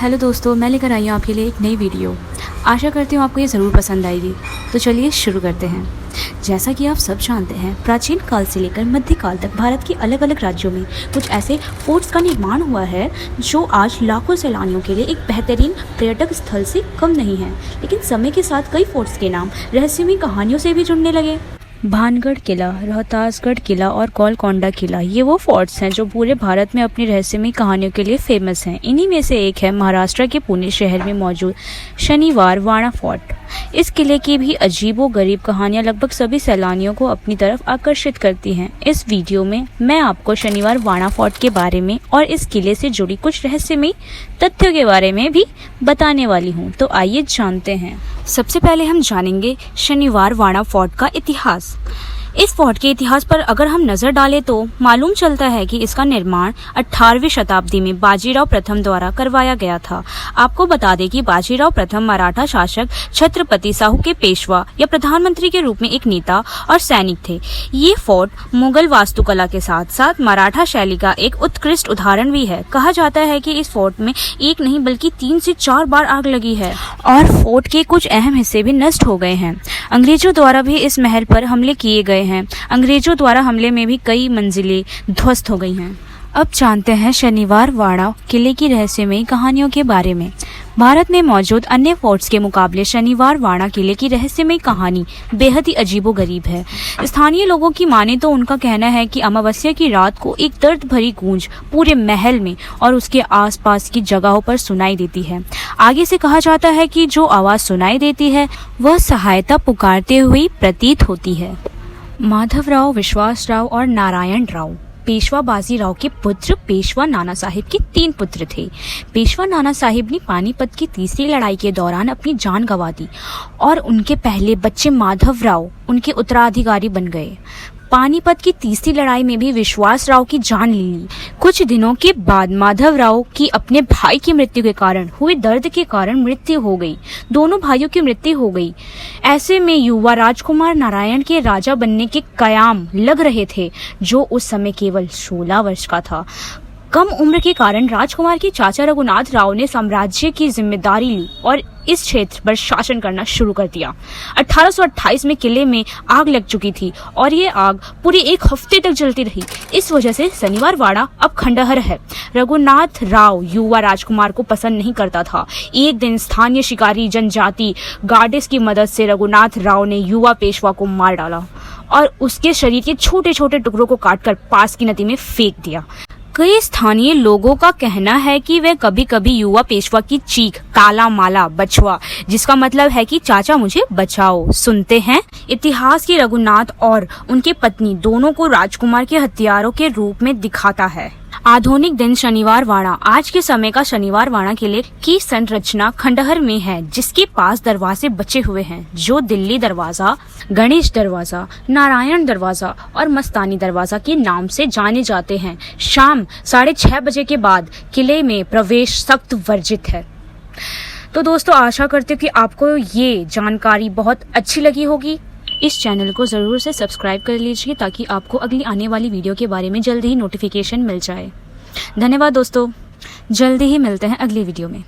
Hello दोस्तों, मैं लेकर आई हूँ आपके लिए एक नई वीडियो। आशा करती हूँ आपको ये ज़रूर पसंद आएगी। तो चलिए शुरू करते हैं। जैसा कि आप सब जानते हैं, प्राचीन काल से लेकर मध्यकाल तक भारत के अलग अलग राज्यों में कुछ ऐसे फोर्ट्स का निर्माण हुआ है जो आज लाखों सैलानियों के लिए एक बेहतरीन पर्यटक स्थल से कम नहीं है। लेकिन समय के साथ कई फोर्ट्स के नाम रहस्यमयी कहानियों से भी जुड़ने लगे। भानगढ़ किला, रोहतासगढ़ किला और गोलकोंडा किला, ये वो फोर्ट्स हैं जो पूरे भारत में अपनी रहस्यमयी कहानियों के लिए फेमस हैं। इन्हीं में से एक है महाराष्ट्र के पुणे शहर में मौजूद शनिवार वाड़ा फोर्ट। इस किले की भी अजीबोगरीब कहानियां लगभग सभी सैलानियों को अपनी तरफ आकर्षित करती हैं। इस वीडियो में मैं आपको शनिवार वाड़ा फोर्ट के बारे में और इस किले से जुड़ी कुछ रहस्यमयी तथ्यों के बारे में भी बताने वाली हूँ। तो आइए जानते हैं। सबसे पहले हम जानेंगे शनिवार वाड़ा फोर्ट का इतिहास। इस फोर्ट के इतिहास पर अगर हम नजर डालें तो मालूम चलता है कि इसका निर्माण 18वीं शताब्दी में बाजीराव प्रथम द्वारा करवाया गया था। आपको बता दें कि बाजीराव प्रथम मराठा शासक छत्रपति साहू के पेशवा या प्रधानमंत्री के रूप में एक नेता और सैनिक थे। ये फोर्ट मुगल वास्तुकला के साथ साथ मराठा शैली का एक उत्कृष्ट उदाहरण भी है। कहा जाता है कि इस फोर्ट में एक नहीं बल्कि 3 से 4 बार आग लगी है और फोर्ट के कुछ अहम हिस्से भी नष्ट हो गए हैं। अंग्रेजों द्वारा भी इस महल पर हमले किए गए हैं। अंग्रेजों द्वारा हमले में भी कई मंजिलें ध्वस्त हो गई हैं। अब जानते हैं शनिवार वाड़ा किले की रहस्यमयी कहानियों के बारे में। भारत में मौजूद अन्य फोर्ट्स के मुकाबले शनिवार वाड़ा किले की रहस्यमयी कहानी बेहद ही अजीबोगरीब है। स्थानीय लोगों की माने तो उनका कहना है कि अमावस्या की रात को एक दर्द भरी गूंज पूरे महल में और उसके आसपास की जगहों पर सुनाई देती है। आगे से कहा जाता है कि जो आवाज सुनाई देती है वह सहायता पुकारते हुए प्रतीत होती है। माधवराव, विश्वासराव और नारायण राव पेशवा बाजीराव के पुत्र पेशवा नाना साहिब के 3 पुत्र थे। पेशवा नाना साहिब ने पानीपत की तीसरी लड़ाई के दौरान अपनी जान गंवा दी और उनके पहले बच्चे माधवराव उनके उत्तराधिकारी बन गए। पानीपत की तीसरी लड़ाई में भी विश्वासराव की जान ली। कुछ दिनों के बाद माधवराव की अपने भाई की मृत्यु के कारण हुए दर्द के कारण मृत्यु हो गई। दोनों भाइयों की मृत्यु हो गई। ऐसे में युवा राजकुमार नारायण के राजा बनने के कयाम लग रहे थे, जो उस समय केवल 16 वर्ष का था। कम उम्र के कारण राजकुमार के चाचा रघुनाथ राव ने साम्राज्य की जिम्मेदारी ली और इस क्षेत्र पर शासन करना शुरू कर दिया। 1828 में किले में आग लग चुकी थी और ये आग पूरे 1 हफ्ते तक जलती रही। इस वजह से शनिवार वाड़ा अब खंडहर है। रघुनाथ राव युवा राजकुमार को पसंद नहीं करता था। एक दिन स्थानीय शिकारी जनजाति गार्डिस की मदद से रघुनाथ राव ने युवा पेशवा को मार डाला और उसके शरीर के छोटे छोटे टुकड़ों को काटकर पास की नदी में फेंक दिया। कई स्थानीय लोगों का कहना है कि वे कभी कभी युवा पेशवा की चीख काला माला बछवा, जिसका मतलब है कि चाचा मुझे बचाओ, सुनते हैं। इतिहास की रघुनाथ और उनके पत्नी दोनों को राजकुमार के हथियारों के रूप में दिखाता है। आधुनिक दिन शनिवार वाड़ा। आज के समय का शनिवार वाड़ा किले की संरचना खंडहर में है, जिसके पास दरवाजे बचे हुए हैं जो दिल्ली दरवाजा, गणेश दरवाजा, नारायण दरवाजा और मस्तानी दरवाजा के नाम से जाने जाते हैं। शाम 6:30 बजे के बाद किले में प्रवेश सख्त वर्जित है। तो दोस्तों, आशा करती हूँ कि आपको ये जानकारी बहुत अच्छी लगी होगी। इस चैनल को ज़रूर से सब्सक्राइब कर लीजिए ताकि आपको अगली आने वाली वीडियो के बारे में जल्दी ही नोटिफिकेशन मिल जाए। धन्यवाद दोस्तों, जल्दी ही मिलते हैं अगली वीडियो में।